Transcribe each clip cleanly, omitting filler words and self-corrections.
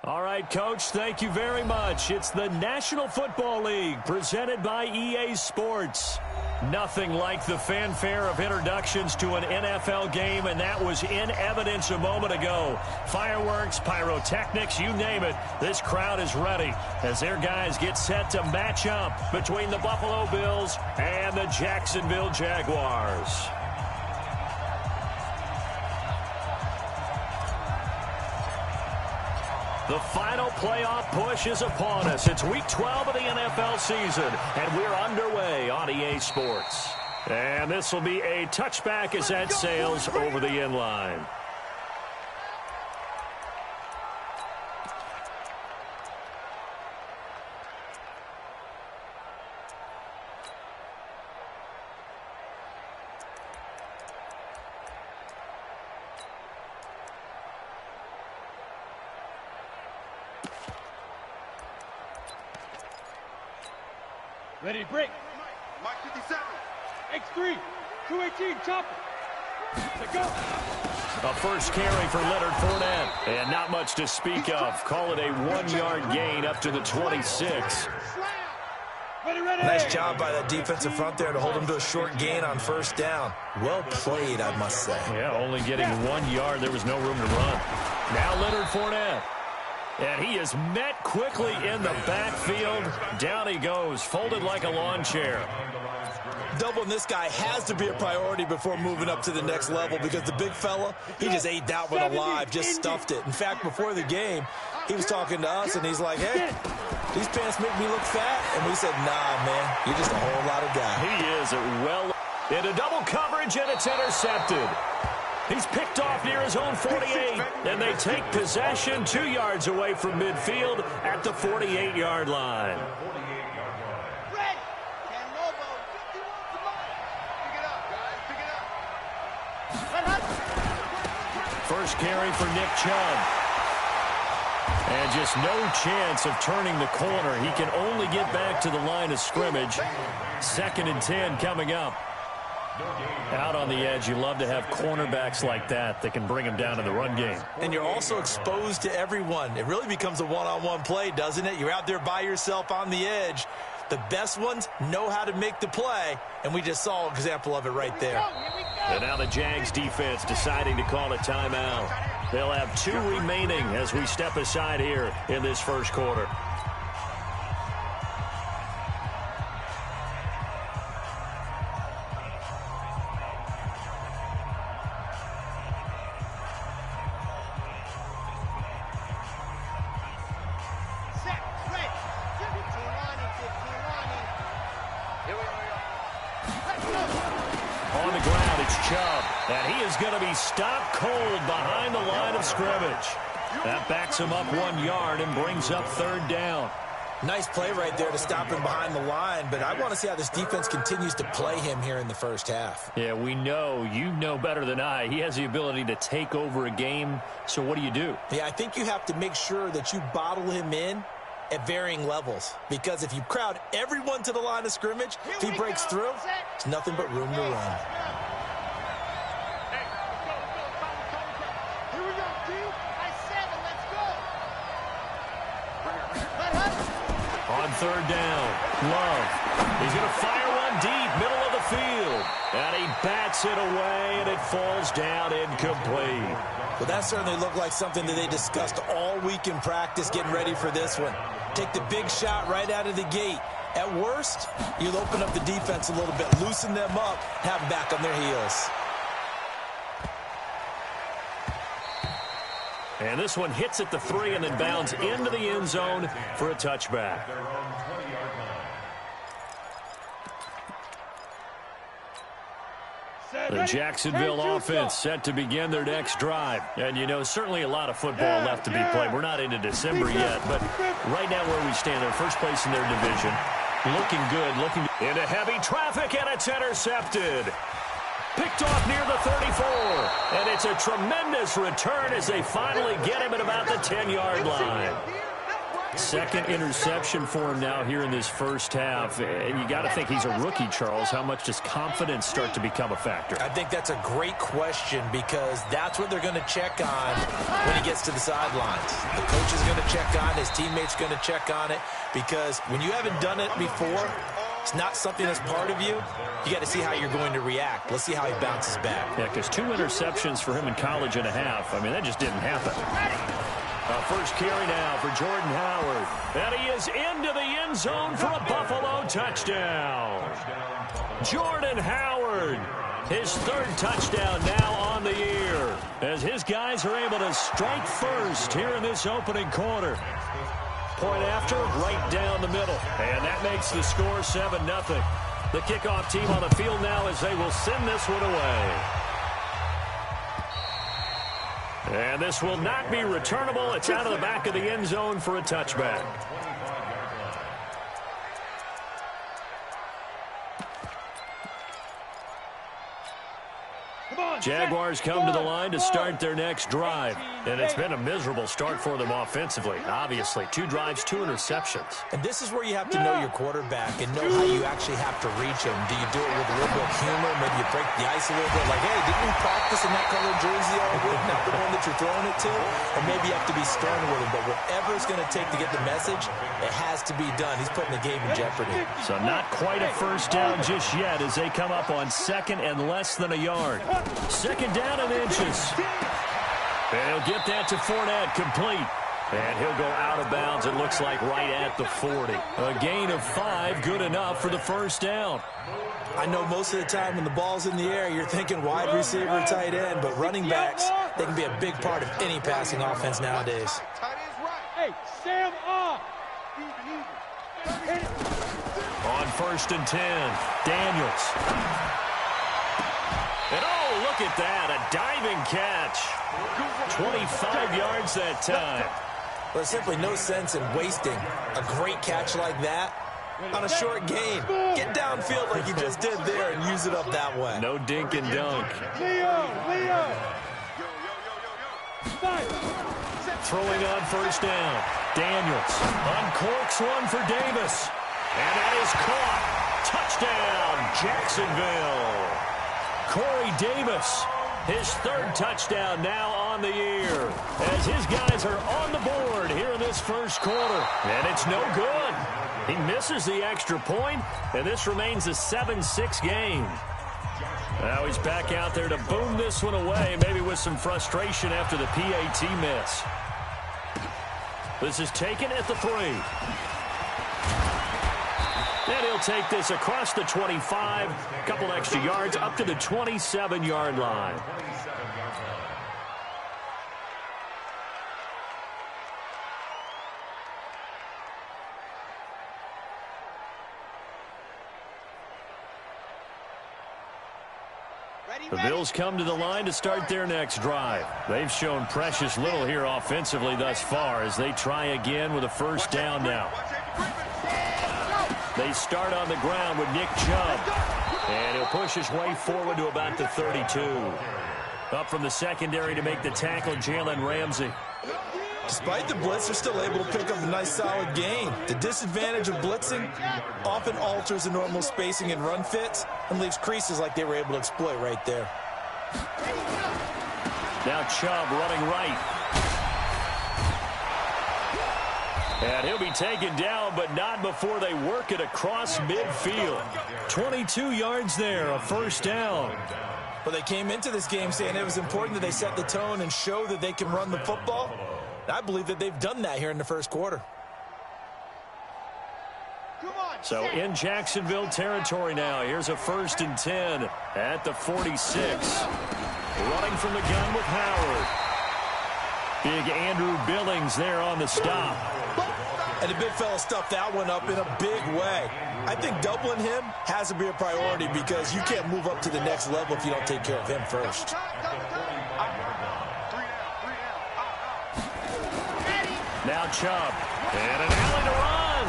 All right, Coach, thank you very much. It's the National Football League presented by EA Sports. Nothing like the fanfare of introductions to an NFL game, and that was in evidence a moment ago. Fireworks, pyrotechnics, you name it. This crowd is ready as their guys get set to match up between the Buffalo Bills and the Jacksonville Jaguars. The final playoff push is upon us. It's Week 12 of the NFL season, and we're underway on EA Sports. And this will be a touchback as that sails over the end line. Ready to break. Mike 57. X3. 218. Chopper. Let's go. A first carry for Leonard Fournette. And not much to speak of. Call it a 1-yard gain up to the 26. Ready, ready. Nice job by that defensive front there to hold him to a short gain on first down. Well played, I must say. Yeah, only getting 1 yard. There was no room to run. Now Leonard Fournette. And he is met quickly in the backfield. Down he goes, folded like a lawn chair. Doubling this guy has to be a priority before moving up to the next level because the big fella, he just ate that one alive, just stuffed it. In fact, before the game, he was talking to us, and he's like, hey, these pants make me look fat. And we said, nah, man, you're just a whole lot of guy. He is well into double coverage, and it's intercepted. He's picked off near his own 48, and they take possession 2 yards away from midfield at the 48-yard line. First carry for Nick Chubb. And just no chance of turning the corner. He can only get back to the line of scrimmage. 2nd and 10 coming up. Out on the edge, you love to have cornerbacks like that can bring him down in the run game. And you're also exposed to everyone. It really becomes a one-on-one play, doesn't it? You're out there by yourself on the edge. The best ones know how to make the play, and we just saw an example of it right there. And now the Jags defense deciding to call a timeout. They'll have 2 remaining as we step aside here in this first quarter. On the ground, it's Chubb. And he is going to be stopped cold behind the line of scrimmage. That backs him up 1 yard and brings up 3rd down. Nice play right there to stop him behind the line, but I want to see how this defense continues to play him here in the first half. Yeah, we know. You know better than I. He has the ability to take over a game. So what do? Yeah, I think you have to make sure that you bottle him in at varying levels, because if you crowd everyone to the line of scrimmage, if he breaks through, it's nothing but room to run. On 3rd down, Love. He's going to fire one deep, middle of the field. And he bats it away, and it falls down incomplete. Well, that certainly looked like something that they discussed all week in practice getting ready for this one. Take the big shot right out of the gate. At worst, you'll open up the defense a little bit, loosen them up, have them back on their heels. And this one hits at the 3 and then bounds into the end zone for a touchback. The Jacksonville offense set to begin their next drive. And, you know, certainly a lot of football left to be played. We're not into December yet, but right now where we stand, they're first place in their division. Looking good, looking into heavy traffic, and it's intercepted. Picked off near the 34, and it's a tremendous return as they finally get him at about the 10-yard line. Second interception for him now here in this first half. And you got to think he's a rookie, Charles. How much does confidence start to become a factor? I think that's a great question because that's what they're going to check on when he gets to the sidelines. The coach is going to check on, his teammates going to check on it, because when you haven't done it before, it's not something that's part of you. You got to see how you're going to react. Let's see how he bounces back. Yeah, because 2 interceptions for him in college and a half. I mean, that just didn't happen. First carry now for Jordan Howard. And he is into the end zone for a Buffalo touchdown. Jordan Howard, his 3rd touchdown now on the year, as his guys are able to strike first here in this opening quarter. Point after, right down the middle. And that makes the score 7-0. The kickoff team on the field now as they will send this one away. And this will not be returnable. It's out of the back of the end zone for a touchback. Jaguars come to the line to start their next drive. And it's been a miserable start for them offensively. Obviously, 2 drives, 2 interceptions. And this is where you have to know your quarterback and know how you actually have to reach him. Do you do it with a little bit of humor? Maybe you break the ice a little bit. Like, hey, didn't we practice in that colored jersey all week? Not the one that you're throwing it to? Or maybe you have to be stern with him. But whatever it's going to take to get the message, it has to be done. He's putting the game in jeopardy. So not quite a first down just yet as they come up on 2nd and less than a yard. 2nd down and inches. And he'll get that to Fournette, complete. And he'll go out of bounds, it looks like, right at the 40. A gain of 5, good enough for the first down. I know most of the time when the ball's in the air, you're thinking wide receiver, tight end, but running backs, they can be a big part of any passing offense nowadays. Hey, Sam off. On 1st and 10, Daniels. And oh, look at that, a diving catch. 25 yards that time. There's simply no sense in wasting a great catch like that on a short gain. Get downfield like you just did there and use it up that way. No dink and dunk. Leo. Throwing on 1st down. Daniels uncorks one for Davis. And that is caught. Touchdown, Jacksonville. Corey Davis, his 3rd touchdown now on the year, as his guys are on the board here in this first quarter. And it's no good. He misses the extra point, and this remains a 7-6 game. Now he's back out there to boom this one away, maybe with some frustration after the PAT miss. This is taken at the 3. And he'll take this across the 25, a couple extra yards, up to the 27-yard line. The Bills come to the line to start their next drive. They've shown precious little here offensively thus far as they try again with a first down now. They start on the ground with Nick Chubb. And he'll push his way forward to about the 32. Up from the secondary to make the tackle, Jalen Ramsey. Despite the blitz, they're still able to pick up a nice solid gain. The disadvantage of blitzing often alters the normal spacing and run fits and leaves creases like they were able to exploit right there. Now Chubb running right. And he'll be taken down, but not before they work it across midfield. 22 yards there, a first down. Well, they came into this game saying it was important that they set the tone and show that they can run the football. I believe that they've done that here in the first quarter. So in Jacksonville territory now. Here's a 1st and 10 at the 46. Running from the gun with Howard. Big Andrew Billings there on the stop. And the big fella stuffed that one up in a big way. I think doubling him has to be a priority because you can't move up to the next level if you don't take care of him first. Now Chubb. And an alley to run.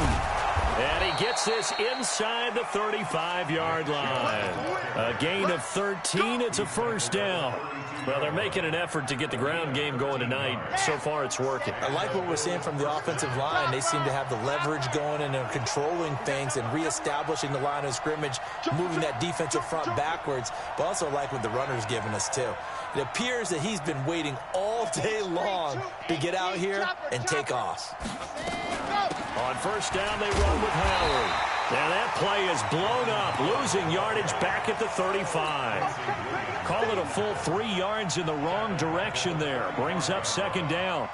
And he gets this inside the 35-yard line. A gain of 13. It's a first down. Well, they're making an effort to get the ground game going tonight. So far, it's working. I like what we're seeing from the offensive line. They seem to have the leverage going and they're controlling things and reestablishing the line of scrimmage, moving that defensive front backwards. But also like what the runner's giving us, too. It appears that he's been waiting all day long to get out here and take off. On first down, they run with Howard. And that play is blown up, losing yardage back at the 35. Call it a full 3 yards in the wrong direction there. Brings up second down.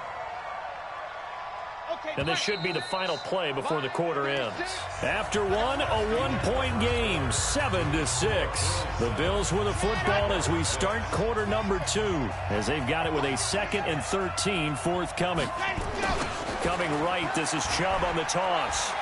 And this should be the final play before the quarter ends. After one, a one-point game, 7-6. The Bills with a football as we start quarter number 2, as they've got it with a 2nd and 13 forthcoming. Coming right, this is Chubb on the toss.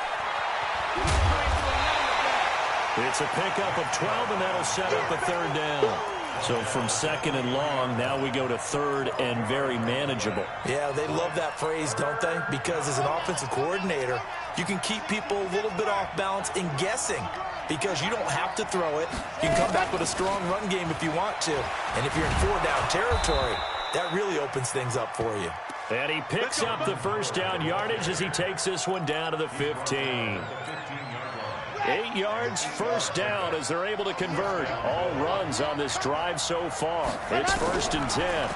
It's a pickup of 12, and that'll set up a third down. So from 2nd and long, now we go to 3rd and very manageable. Yeah, they love that phrase, don't they? Because as an offensive coordinator, you can keep people a little bit off balance and guessing because you don't have to throw it. You can come back with a strong run game if you want to. And if you're in 4-down territory, that really opens things up for you. And he picks up the first down yardage as he takes this one down to the 15. 8 yards, first down as they're able to convert. All runs on this drive so far. It's 1st and 10.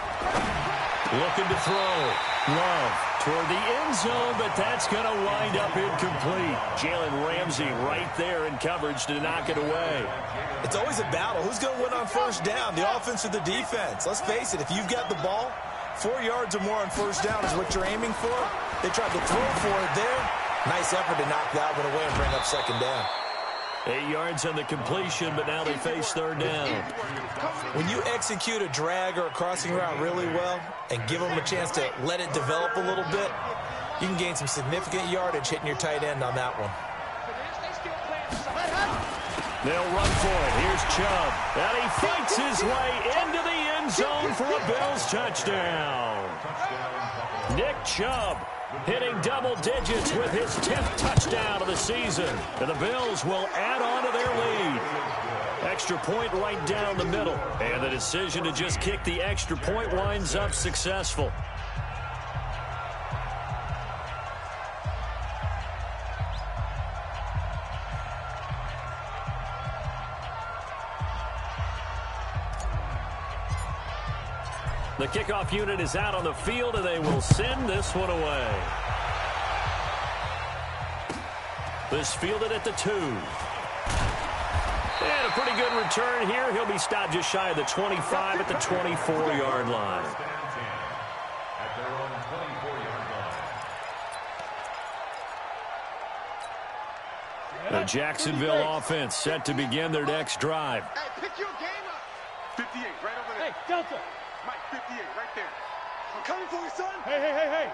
Looking to throw. Love toward the end zone, but that's going to wind up incomplete. Jalen Ramsey right there in coverage to knock it away. It's always a battle. Who's going to win on first down, the offense or the defense? Let's face it, if you've got the ball, 4 yards or more on first down is what you're aiming for. They tried to throw for it there. Nice effort to knock that one away and bring up second down. 8 yards on the completion, but now they face third down. When you execute a drag or a crossing route really well and give them a chance to let it develop a little bit, you can gain some significant yardage hitting your tight end on that one. They'll run for it. Here's Chubb. And he fights his way into the end zone for a Bills touchdown. Nick Chubb hitting double digits with his 10th touchdown of the season. And the Bills will add on to their lead. Extra point right down the middle. And the decision to just kick the extra point winds up successful. The kickoff unit is out on the field, and they will send this one away. This fielded at the 2. And a pretty good return here. He'll be stopped just shy of the 25 at the 24-yard line. The Jacksonville offense set to begin their next drive. Hey, pick your game up. 58, right over there. Hey, Delta. Mike, 58, right there. I'm coming for you, son. Hey.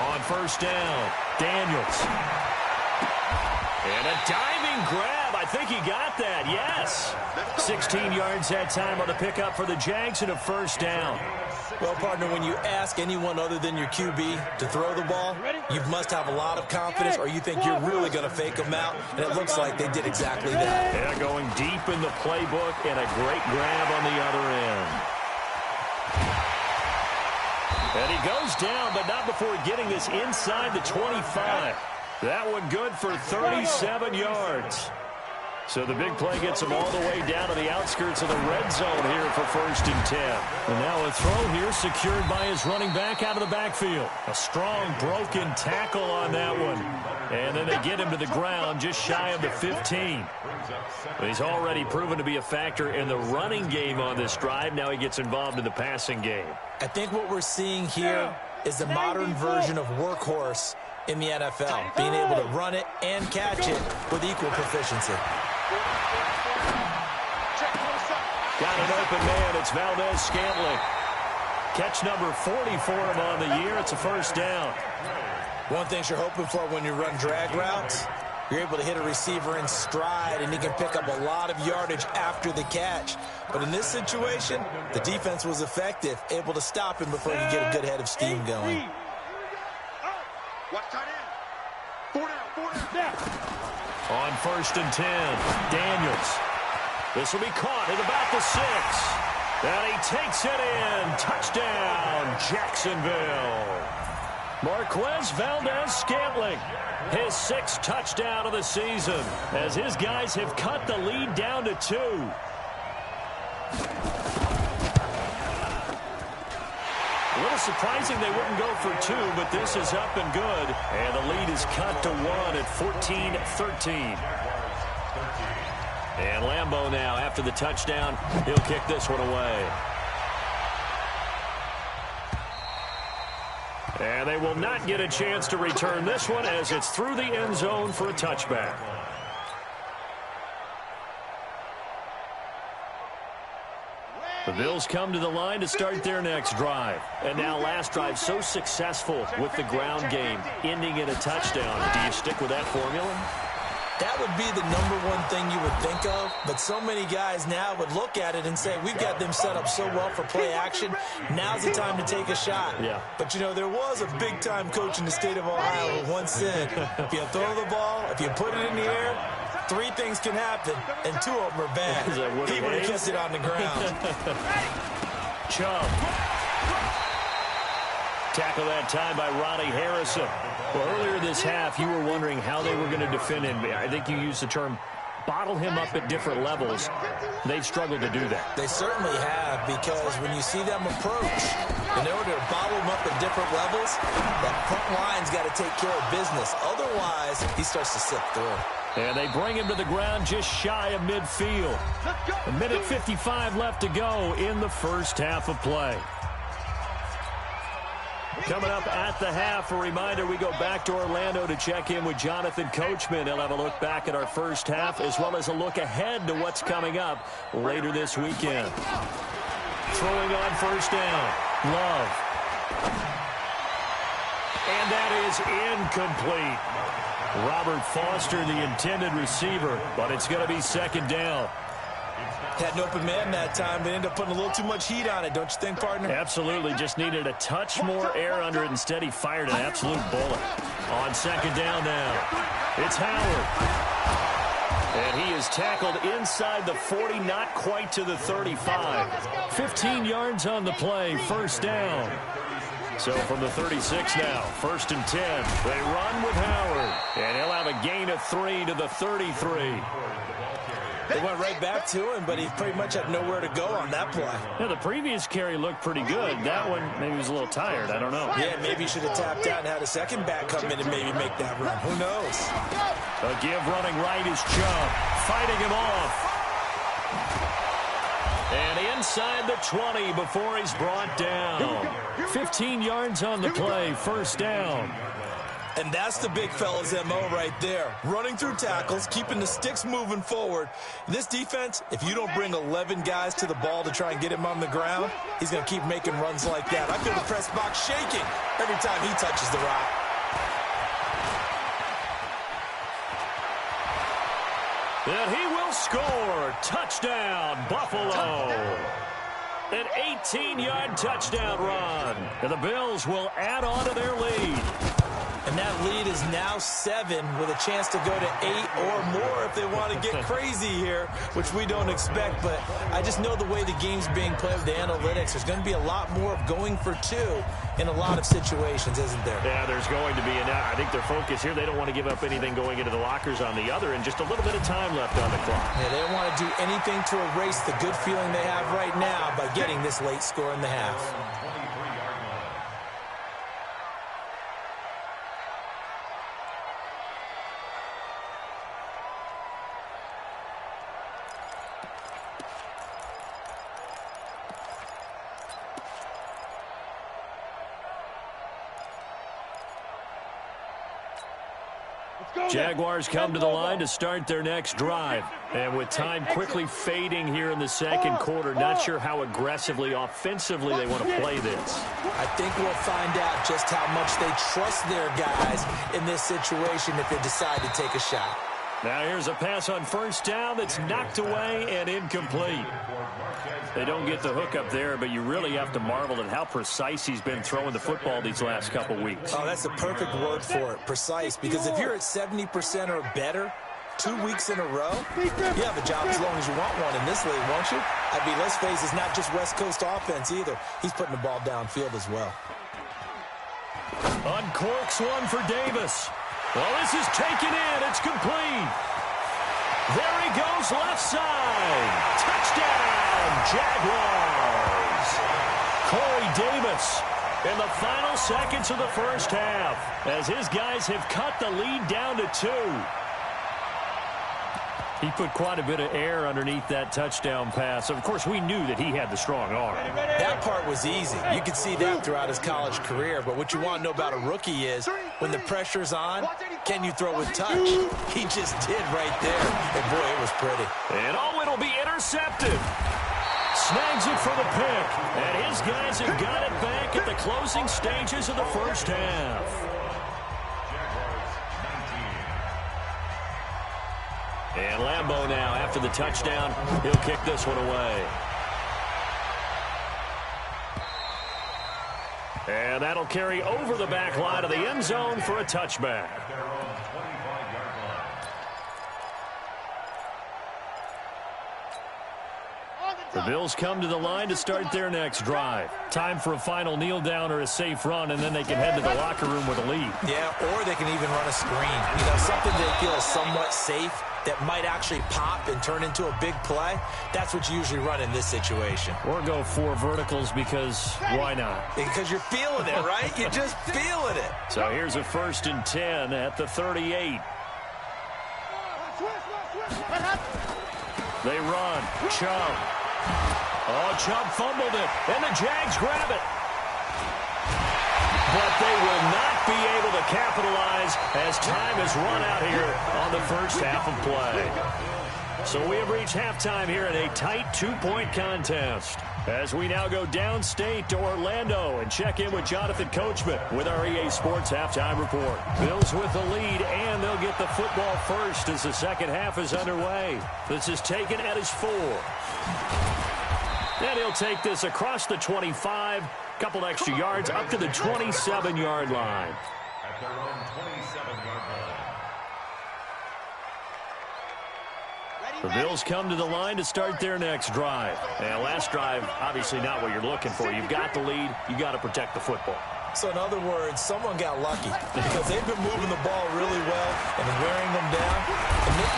On first down, Daniels. And a diving grab. I think he got that, yes. 16 yards that time on the pickup for the Jags and a first down. Well, partner, when you ask anyone other than your QB to throw the ball, you must have a lot of confidence or you think you're really going to fake them out, and it looks like they did exactly that. Yeah, going deep in the playbook and a great grab on the other end. And he goes down, but not before getting this inside the 25. That one good for 37 yards. So the big play gets him all the way down to the outskirts of the red zone here for 1st and 10. And now a throw here secured by his running back out of the backfield. A strong broken tackle on that one. And then they get him to the ground just shy of the 15. But he's already proven to be a factor in the running game on this drive. Now he gets involved in the passing game. I think what we're seeing here is the modern version of workhorse in the NFL, being able to run it and catch it with equal proficiency. Got an open man. It's Valdez-Scantling. Catch number 40 for him on the year. It's a first down. One thing you're hoping for when you run drag routes, you're able to hit a receiver in stride, and he can pick up a lot of yardage after the catch. But in this situation, the defense was effective, able to stop him before he could get a good head of steam going. Watch tight end. 4 down, 4 On 1st and 10, Daniels. This will be caught at about the 6. And he takes it in. Touchdown, Jacksonville. Marquez Valdez-Scantling, his 6th touchdown of the season, as his guys have cut the lead down to 2. A little surprising they wouldn't go for 2, but this is up and good. And the lead is cut to 1 at 14-13. And Lambeau now, after the touchdown, he'll kick this one away. And they will not get a chance to return this one as it's through the end zone for a touchback. The Bills come to the line to start their next drive. And now last drive so successful with the ground game, ending in a touchdown. Do you stick with that formula? That would be the #1 thing you would think of, but so many guys now would look at it and say, we've got them set up so well for play action, now's the time to take a shot. Yeah. But, you know, there was a big-time coach in the state of Ohio who once said, if you throw the ball, if you put it in the air, 3 things can happen, and 2 of them are bad. He would have kissed it on the ground. Chubb. Tackle that time by Ronnie Harrison. Well, earlier this half, you were wondering how they were going to defend him. I think you used the term bottle him up at different levels. They've struggled to do that. They certainly have, because when you see them approach, in order to bottle him up at different levels, that front line's got to take care of business. Otherwise, he starts to slip through. And they bring him to the ground just shy of midfield. 1:55 left to go in the first half of play. Coming up at the half, a reminder, we go back to Orlando to check in with Jonathan Coachman. He'll have a look back at our first half, as well as a look ahead to what's coming up later this weekend. Throwing on first down, Love. And that is incomplete. Robert Foster, the intended receiver, but it's going to be 2nd down. Had an open man that time, but ended up putting a little too much heat on it, don't you think, partner? Absolutely. Just needed a touch more air under it. Instead, he fired an absolute bullet. On 2nd down now, it's Howard. And he is tackled inside the 40, not quite to the 35. 15 yards on the play, 1st down. So from the 36 now, 1st and 10. They run with Howard. And he'll have a gain of 3 to the 33. They went right back to him, but he pretty much had nowhere to go on that play. Yeah, the previous carry looked pretty good. That one, maybe he was a little tired. I don't know. Yeah, maybe he should have tapped out and had a second back come in and maybe make that run. Who knows? A give running right is Chubb, fighting him off. And inside the 20 before he's brought down. 15 yards on the play, 1st down. And that's the big fella's MO right there. Running through tackles, keeping the sticks moving forward. This defense, if you don't bring 11 guys to the ball to try and get him on the ground, he's going to keep making runs like that. I feel the press box shaking every time he touches the rock. And he will score. Touchdown, Buffalo. An 18-yard touchdown run. And the Bills will add on to their lead. And that lead is now 7 with a chance to go to 8 or more if they want to get crazy here, which we don't expect. But I just know the way the game's being played with the analytics, there's going to be a lot more of going for 2 in a lot of situations, isn't there? Yeah, there's going to be. And I think their focus here, they don't want to give up anything going into the lockers on the other, and just a little bit of time left on the clock. Yeah, they don't want to do anything to erase the good feeling they have right now by getting this late score in the half. Jaguars come to the line to start their next drive. And with time quickly fading here in the 2nd quarter, not sure how aggressively, offensively they want to play this. I think we'll find out just how much they trust their guys in this situation if they decide to take a shot. Now here's a pass on 1st down that's knocked away and incomplete. They don't get the hook up there, but you really have to marvel at how precise he's been throwing the football these last couple weeks. Oh, that's the perfect word for it, precise, because if you're at 70% or better, 2 weeks in a row? You have a job as long as you want one in this league, won't you? I mean, let's face it, it's not just West Coast offense either. He's putting the ball downfield as well. Uncorks one for Davis. Well, this is taken in. It's complete. There he goes, left side. Touchdown, Jaguars. Corey Davis in the final seconds of the first half as his guys have cut the lead down to 2. He put quite a bit of air underneath that touchdown pass. Of course, we knew that he had the strong arm. That part was easy. You could see that throughout his college career. But what you want to know about a rookie is when the pressure's on, can you throw with touch? He just did right there. And, boy, it was pretty. And, oh, it'll be intercepted. Snags it for the pick. And his guys have got it back at the closing stages of the first half. And Lambeau now, after the touchdown, he'll kick this one away. And that'll carry over the back line of the end zone for a touchback. The Bills come to the line to start their next drive. Time for a final kneel down or a safe run, and then they can head to the locker room with a lead. Yeah, or they can even run a screen. You know, something they feel is somewhat safe that might actually pop and turn into a big play. That's what you usually run in this situation. Or go 4 verticals because why not? Because you're feeling it, right? You're just feeling it. So here's a 1st and 10 at the 38. They run. Chubb. Oh, Chubb fumbled it, and the Jags grab it. But they will not be able to capitalize as time has run out here on the first half of play. So we have reached halftime here in a tight 2-point contest. As we now go downstate to Orlando and check in with Jonathan Coachman with our EA Sports Halftime Report. Bills with the lead, and they'll get the football first as the second half is underway. This is taken at his 4. And he'll take this across the 25, couple extra yards up to the 27-yard line. At their own 27-yard line. The Bills come to the line to start their next drive. And last drive, obviously not what you're looking for. You've got the lead. You got to protect the football. So in other words, someone got lucky because they've been moving the ball really well and wearing them down.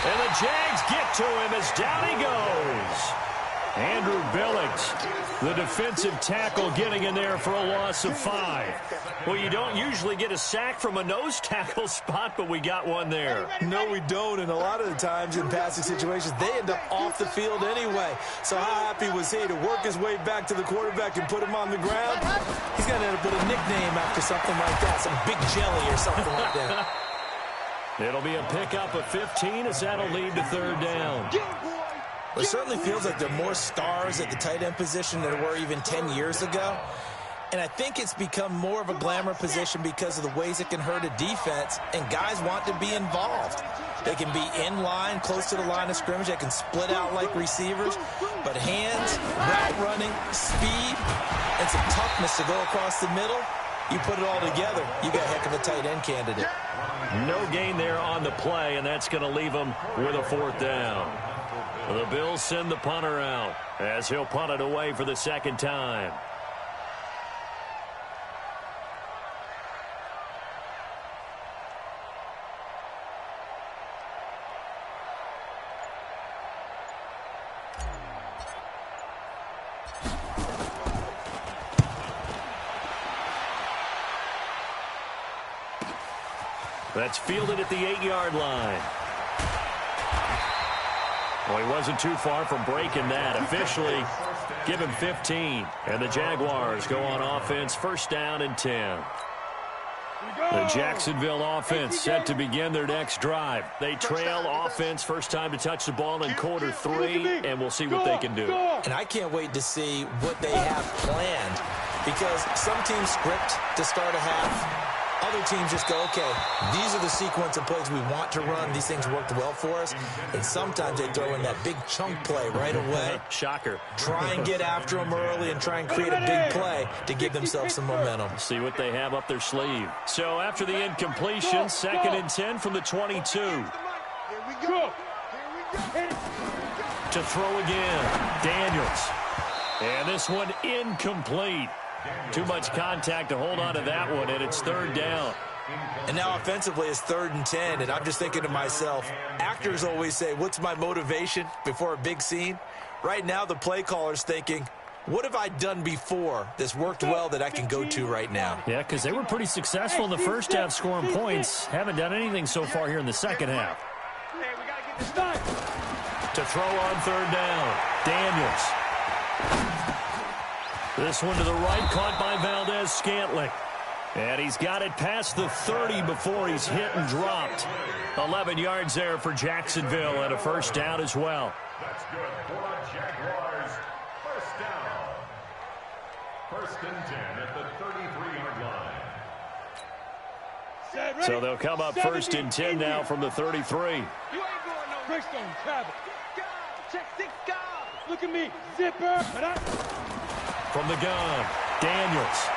And the Jags get to him as down he goes. Andrew Billings, the defensive tackle, getting in there for a loss of 5. Well, you don't usually get a sack from a nose tackle spot, but we got one there. No, we don't, and a lot of the times in passing situations, they end up off the field anyway. So how happy was he to work his way back to the quarterback and put him on the ground? He's going to end up with a nickname after something like that, some Big Jelly or something like that. It'll be a pickup of 15 as that'll lead to 3rd down. It certainly feels like there are more stars at the tight end position than there were even 10 years ago. And I think it's become more of a glamour position because of the ways it can hurt a defense, and guys want to be involved. They can be in line, close to the line of scrimmage. They can split out like receivers. But hands, route running, speed, and some toughness to go across the middle, you put it all together, you got a heck of a tight end candidate. No gain there on the play, and that's going to leave them with a 4th down. The Bills send the punter out as he'll punt it away for the 2nd time. That's fielded at the 8-yard line. Well, he wasn't too far from breaking that. Officially, give him 15. And the Jaguars go on offense, 1st down and 10. The Jacksonville offense set to begin their next drive. They trail offense, first time to touch the ball in quarter 3, and we'll see what they can do. And I can't wait to see what they have planned, because some teams script to start a half. Other teams just go, okay, these are the sequence of plays we want to run. These things worked well for us. And sometimes they throw in that big chunk play right away. Shocker. Try and get after them early and try and create a big play to give themselves some momentum. See what they have up their sleeve. So after the incompletion, 2nd and 10 from the 22. go. To throw again, Daniels. And this one incomplete. Too much contact to hold on to that one, and it's third down. And now offensively it's 3rd and 10, and I'm just thinking to myself, actors always say, what's my motivation before a big scene? Right now the play caller's thinking, what have I done before that's worked well that I can go to right now? Yeah, because they were pretty successful in the first half scoring points. Haven't done anything so far here in the second half. Hey, we got to get this done. To throw on third down, Daniels. This one to the right, caught by Valdez-Scantling. And he's got it past the 30 before he's hit and dropped. 11 yards there for Jacksonville and a first down as well. That's good for the Jaguars. First down. 1st and 10 at the 33-yard line. So they'll come up 1st and 10 now from the 33. You ain't going no Bristol, Travis. Check 6 guys. Look at me, zipper. From the gun, Daniels.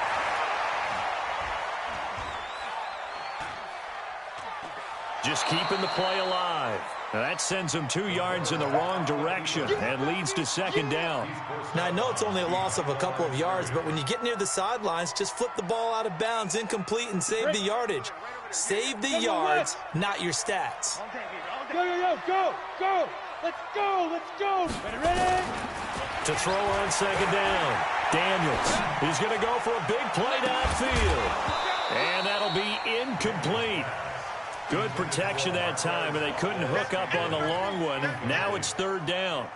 Just keeping the play alive. Now that sends him 2 yards in the wrong direction and leads to second down. Now, I know it's only a loss of a couple of yards, but when you get near the sidelines, just flip the ball out of bounds, incomplete, and save the yardage. Save the yards, not your stats. Go, go, go. Let's go, let's go. Ready? To throw on second down, Daniels. He's going to go for a big play downfield. And that'll be incomplete. Good protection that time, and they couldn't hook up on the long one. Now it's third down.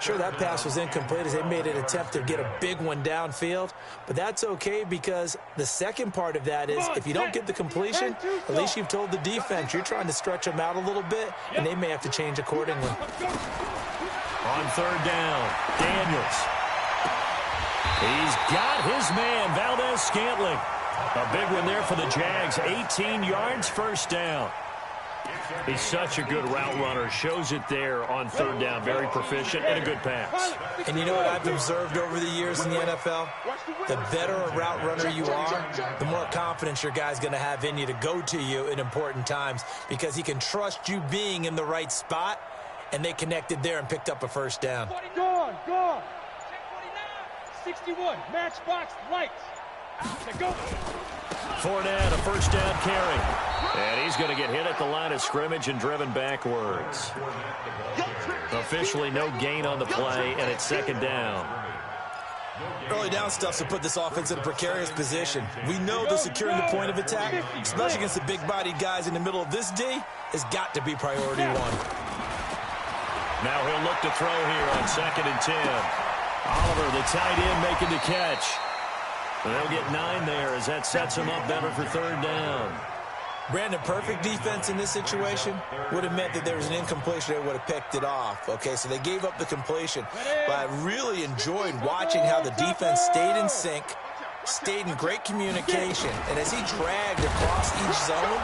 Sure, that pass was incomplete as they made an attempt to get a big one downfield, but that's okay because the second part of that is if you don't get the completion, at least you've told the defense you're trying to stretch them out a little bit, and they may have to change accordingly. On third down, Daniels. He's got his man, Valdez-Scantling. A big one there for the Jags. 18 yards, first down. He's such a good route runner. Shows it there on third down. Very proficient and a good pass. And you know what I've observed over the years in the NFL? The better a route runner you are, the more confidence your guy's going to have in you to go to you in important times because he can trust you being in the right spot, and they connected there and picked up a first down. Gone, gone. 61, matchbox lights. Go. Fournette, a first down carry. And he's going to get hit at the line of scrimmage and driven backwards. Officially no gain on the play, and it's second down. Early down stuff to put this offense in a precarious position. We know the securing the point of attack, especially against the big-bodied guys in the middle of this D, has got to be priority one. Now he'll look to throw here on 2nd and 10. Oliver, the tight end, making the catch. They'll get 9 there as that sets them up better for third down. Brandon, perfect defense in this situation would have meant that there was an incompletion. They would have picked it off. Okay, so they gave up the completion. But I really enjoyed watching how the defense stayed in sync, stayed in great communication. And as he dragged across each zone,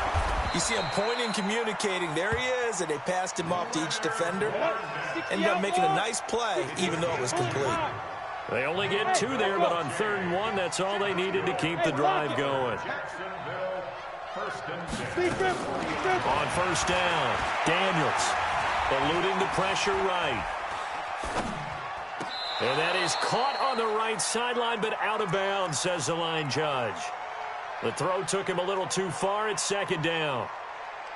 you see him pointing, communicating. There he is, and they passed him off to each defender. Ended up making a nice play, even though it was complete. They only get 2 there, but on 3rd and 1, that's all they needed to keep the drive going. On first down, Daniels eluding the pressure right. And that is caught on the right sideline, but out of bounds, says the line judge. The throw took him a little too far at second down.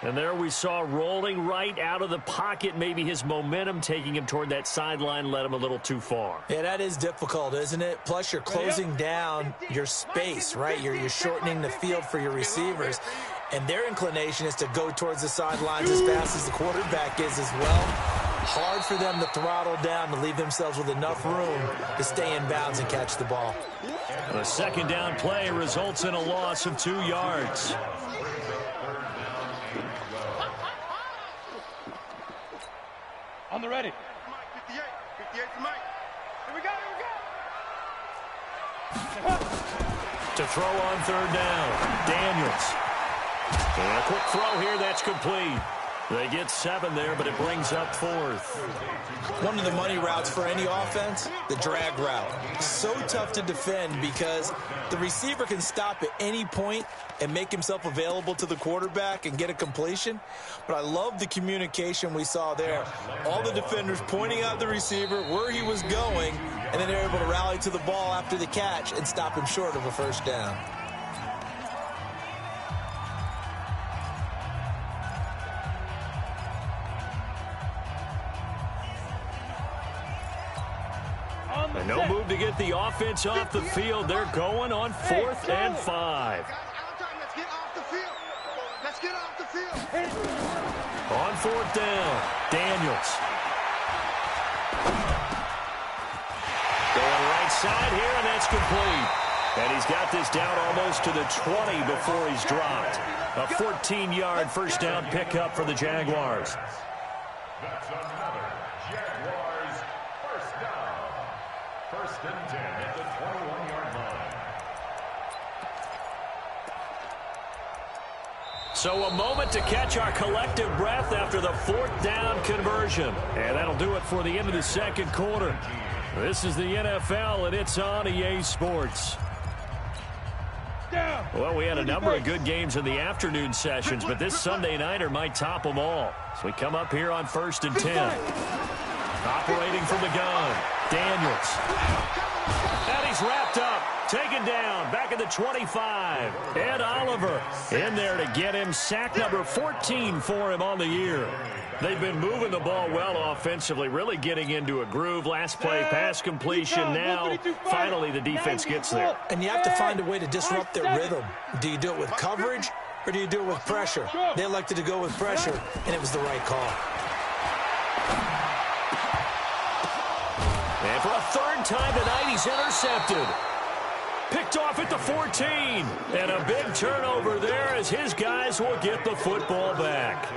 And there we saw rolling right out of the pocket. Maybe his momentum taking him toward that sideline led him a little too far. Yeah, that is difficult, isn't it? Plus, you're closing down your space, right? You're shortening the field for your receivers. And their inclination is to go towards the sidelines as fast as the quarterback is as well. Hard for them to throttle down to leave themselves with enough room to stay in bounds and catch the ball. The second down play results in a loss of 2 yards. On the ready. Mike, 58. 58 for Mike. Here we go, here we go. To throw on third down, Daniels. And a quick throw here, that's complete. They get 7 there, but it brings up 4th. One of the money routes for any offense, the drag route. So tough to defend because the receiver can stop at any point and make himself available to the quarterback and get a completion. But I love the communication we saw there. All the defenders pointing out the receiver, where he was going, and then they're able to rally to the ball after the catch and stop him short of a first down. And no move to get the offense off the field. They're going on 4th and 5. Let's get off the field. Let's get off the field. On 4th down, Daniels. Going right side here, and that's complete. And he's got this down almost to the 20 before he's dropped. A 14-yard first down pickup for the Jaguars. That's another Jaguars first down. 1st and 10 at the 21-yard line. So a moment to catch our collective breath after the 4th down conversion. And that'll do it for the end of the second quarter. This is the NFL, and it's on EA Sports. Well, we had a number of good games in the afternoon sessions, but this Sunday nighter might top them all. So we come up here on 1st and 10. Operating from the gun, Daniels. And he's wrapped up, taken down, back at the 25. Ed Oliver in there to get him sack number 14 for him on the year. They've been moving the ball well offensively, really getting into a groove. Last play, pass completion. Now, finally, the defense gets there. And you have to find a way to disrupt their rhythm. Do you do it with coverage, or do you do it with pressure? They elected to go with pressure, and it was the right call. And for a 3rd time tonight, he's intercepted. Picked off at the 14. And a big turnover there as his guys will get the football back.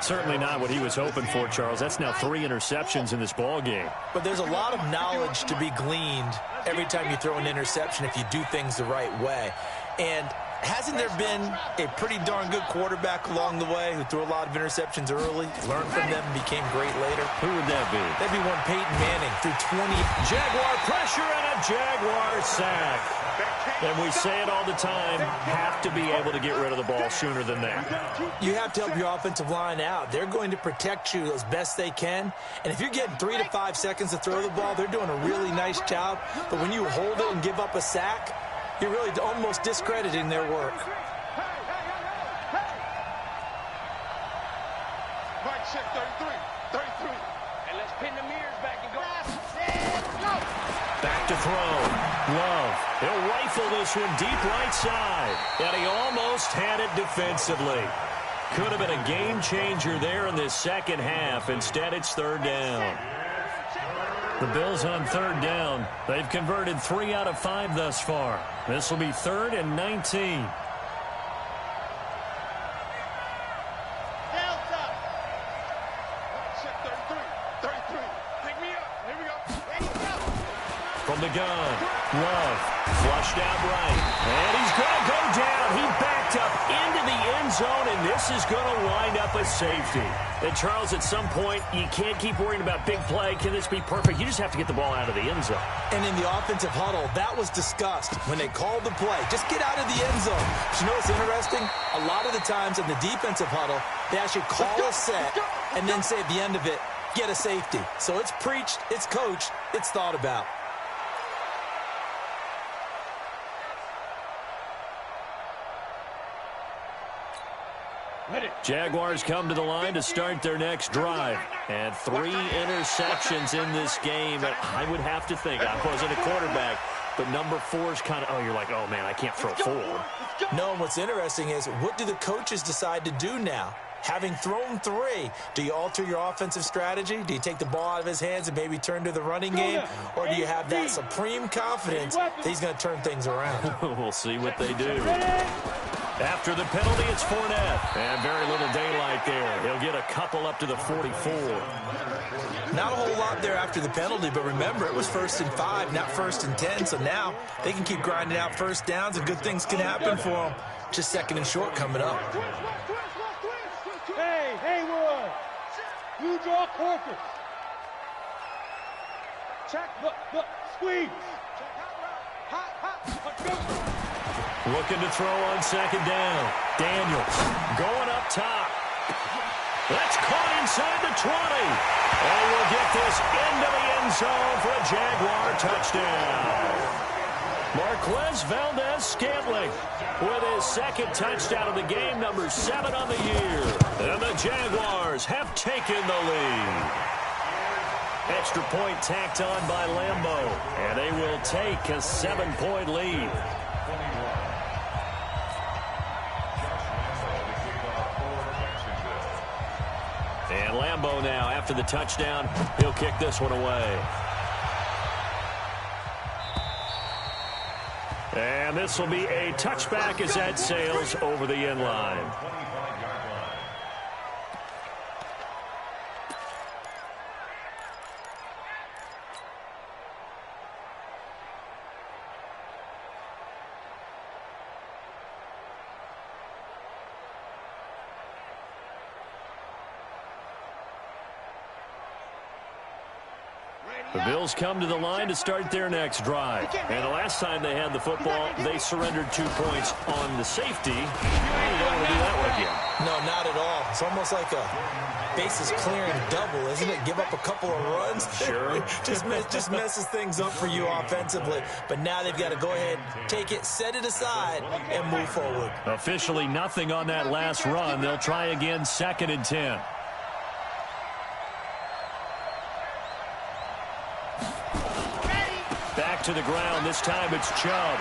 Certainly not what he was hoping for, Charles. That's now 3 interceptions in this ball game. But there's a lot of knowledge to be gleaned every time you throw an interception if you do things the right way. And hasn't there been a pretty darn good quarterback along the way who threw a lot of interceptions early, learned from them, and became great later? Who would that be? That'd be one Peyton Manning, threw 20. Jaguar pressure and a Jaguar sack. And we say it all the time, have to be able to get rid of the ball sooner than that. You have to help your offensive line out. They're going to protect you as best they can. And if you're getting 3 to 5 seconds to throw the ball, they're doing a really nice job. But when you hold it and give up a sack, you're really almost discrediting their work. Mike, check 33. 33. And let's pin the mirrors back and go. Back to throw. Love. He'll rifle this one deep right side. And he almost had it defensively. Could have been a game changer there in this second half. Instead, it's 3rd down. The Bills on 3rd down. They've converted 3 out of 5 thus far. This will be 3rd and 19. From the gun, Love, flushed out right, and he's going to go down. He backed up into the end zone, and this is going to wind up a safety. And, Charles, at some point, you can't keep worrying about big play. Can this be perfect? You just have to get the ball out of the end zone. And in the offensive huddle, that was discussed when they called the play. Just get out of the end zone. But you know what's interesting? A lot of the times in the defensive huddle, they actually call a set and then say at the end of it, get a safety. So it's preached, it's coached, it's thought about. Jaguars come to the line to start their next drive. And 3 interceptions in this game. And I would have to think, I wasn't a quarterback, but number 4 is kind of, oh, you're like, oh, man, I can't throw 4. No, and what's interesting is, what do the coaches decide to do now? Having thrown 3, do you alter your offensive strategy? Do you take the ball out of his hands and maybe turn to the running game? Or do you have that supreme confidence that he's going to turn things around? We'll see what they do. After the penalty, it's Fournette. And very little daylight there. He'll get a couple up to the 44. Not a whole lot there after the penalty, but remember, it was 1st and 5, not 1st and 10. So now they can keep grinding out first downs, and good things can happen for them. Just 2nd and short coming up. Hey, draw quarters. Check. Look. Squeeze. Looking to throw on second down. Daniels going up top. That's caught inside the 20. And we'll get this into the end zone for a Jaguar touchdown. Marquez Valdez-Scantling with his second touchdown of the game, number 7 on the year. And the Jaguars have taken the lead. Extra point tacked on by Lambo, and they will take a 7-point lead. And Lambo now, after the touchdown, he'll kick this one away. And this will be a touchback as that sails over the end line. The Bills come to the line to start their next drive. And the last time they had the football, they surrendered 2 points on the safety. You don't want to do that one again. No, not at all. It's almost like a bases clearing double, isn't it? Give up a couple of runs. Sure. just messes things up for you offensively. But now they've got to go ahead, take it, set it aside, and move forward. Officially nothing on that last run. They'll try again, 2nd and 10. Back to the ground. This time it's Chubb.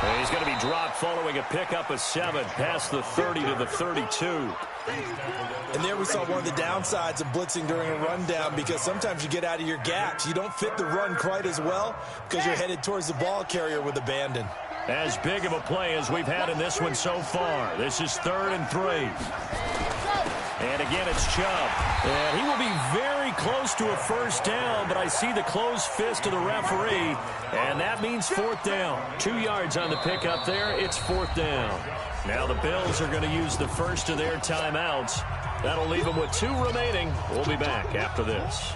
And he's going to be dropped following a pickup of 7 past the 30 to the 32. And there we saw one of the downsides of blitzing during a rundown, because sometimes you get out of your gaps. You don't fit the run quite as well because you're headed towards the ball carrier with abandon. As big of a play as we've had in this one so far. This is 3rd and 3. And again, it's Chubb. And he will be very close to a first down, but I see the closed fist of the referee, and that means 4th down. 2 yards on the pickup there. It's 4th down. Now the Bills are going to use the first of their timeouts. That'll leave them with 2 remaining. We'll be back after this.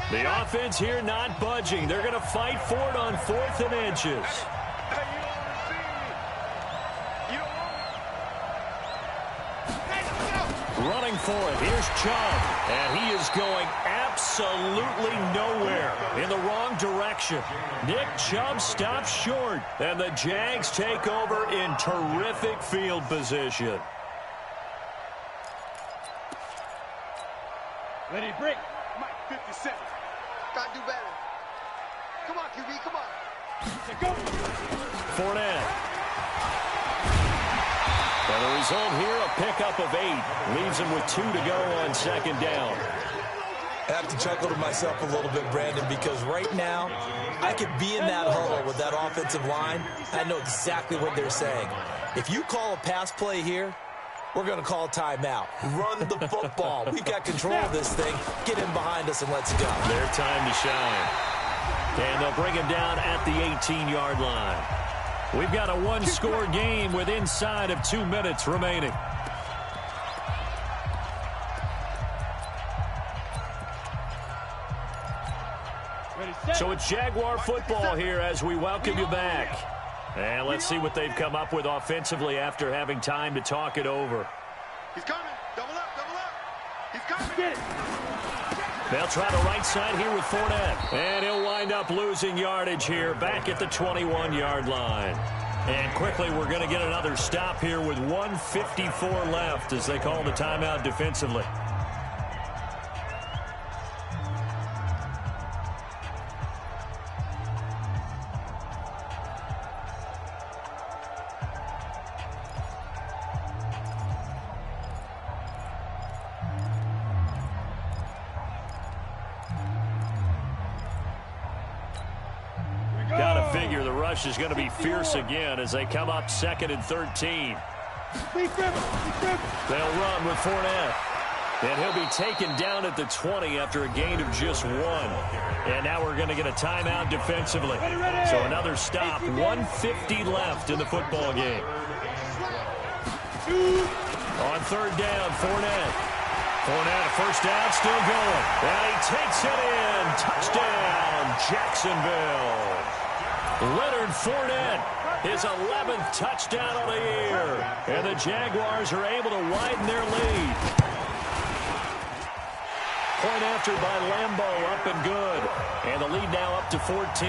The offense here not budging. They're going to fight for it on 4th and inches. Running for it. Here's Chubb. And he is going absolutely nowhere, in the wrong direction. Nick Chubb stops short. And the Jags take over in terrific field position. Ready, break. Mike, 57. Gotta do better. Come on, QB, come on. Go. Fournette. And the result here, a pickup of 8. Leaves him with 2 to go on 2nd down. I have to chuckle to myself a little bit, Brandon, because right now I could be in that huddle with that offensive line. I know exactly what they're saying. If you call a pass play here, we're going to call timeout. Run the football. We've got control of this thing. Get in behind us and let's go. Their time to shine. And they'll bring him down at the 18-yard line. We've got a 1-score game with inside of 2 minutes remaining. So it's Jaguar football here as we welcome you back. And let's see what they've come up with offensively after having time to talk it over. He's coming. Double up, double up. He's coming. Get it. They'll try the right side here with Fournette. And he'll wind up losing yardage here back at the 21-yard line. And quickly we're going to get another stop here with 1:54 left as they call the timeout defensively. Got to figure the rush is going to be fierce again as they come up 2nd and 13. They'll run with Fournette. And he'll be taken down at the 20 after a gain of just 1. And now we're going to get a timeout defensively. So another stop, 1:50 left in the football game. On third down, Fournette. Fournette, first down, still going. And he takes it in. Touchdown, Jacksonville. Leonard Fournette, his 11th touchdown of the year. And the Jaguars are able to widen their lead. Point after by Lambeau, up and good. And the lead now up to 14.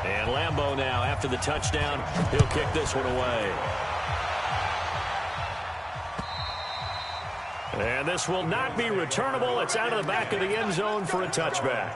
And Lambeau now, after the touchdown, he'll kick this one away. And this will not be returnable. It's out of the back of the end zone for a touchback.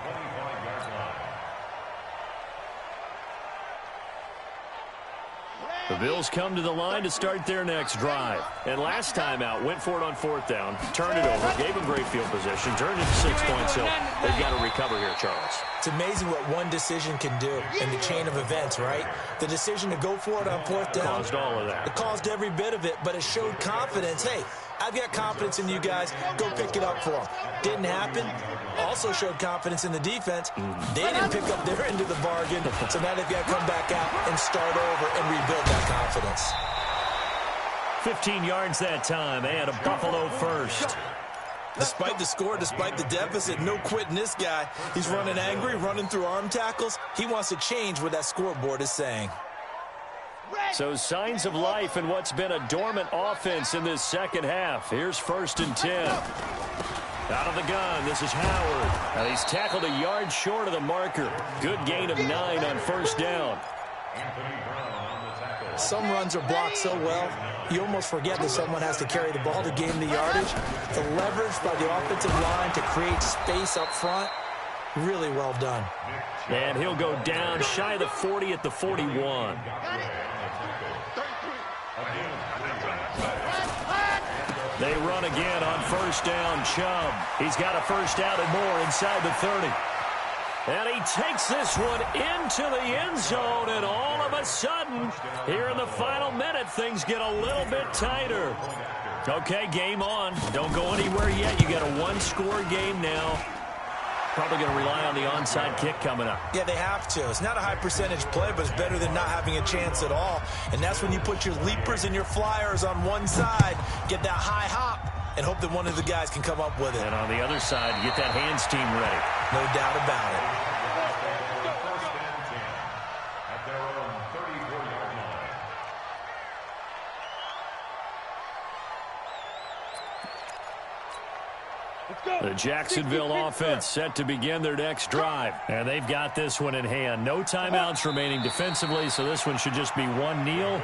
The Bills come to the line to start their next drive. And last time out, went for it on fourth down, turned it over, gave them great field position, turned it to 6 points. So they've got to recover here, Charles. It's amazing what one decision can do in the chain of events, right? The decision to go for it on fourth down. Caused all of that. It caused every bit of it, but it showed confidence. Hey, I've got confidence in you guys. Go pick it up for them. Didn't happen. Also showed confidence in the defense. They didn't pick up their end of the bargain, so now they've got to come back out and start over and rebuild that confidence. 15 yards that time, and a Buffalo first. Despite the score, despite the deficit, no quitting this guy. He's running angry, running through arm tackles. He wants to change what that scoreboard is saying. So signs of life in what's been a dormant offense in this second half. Here's 1st and 10. Out of the gun, this is Howard. Now he's tackled a yard short of the marker. Good gain of 9 on first down. Some runs are blocked so well, you almost forget that someone has to carry the ball to gain the yardage. The leverage by the offensive line to create space up front, really well done. And he'll go down shy of the 40 at the 41. They run again on first down. Chubb. He's got a first down and more inside the 30. And he takes this one into the end zone, and all of a sudden, here in the final minute, things get a little bit tighter. Okay, game on. Don't go anywhere yet. You got a one-score game now. Probably going to rely on the onside kick coming up. Yeah, they have to. It's not a high-percentage play, but it's better than not having a chance at all. And that's when you put your leapers and your flyers on one side, get that high hop, and hope that one of the guys can come up with it. And on the other side, get that hands team ready. No doubt about it. The Jacksonville offense set to begin their next drive. And they've got this one in hand. No timeouts remaining defensively, so this one should just be one kneel.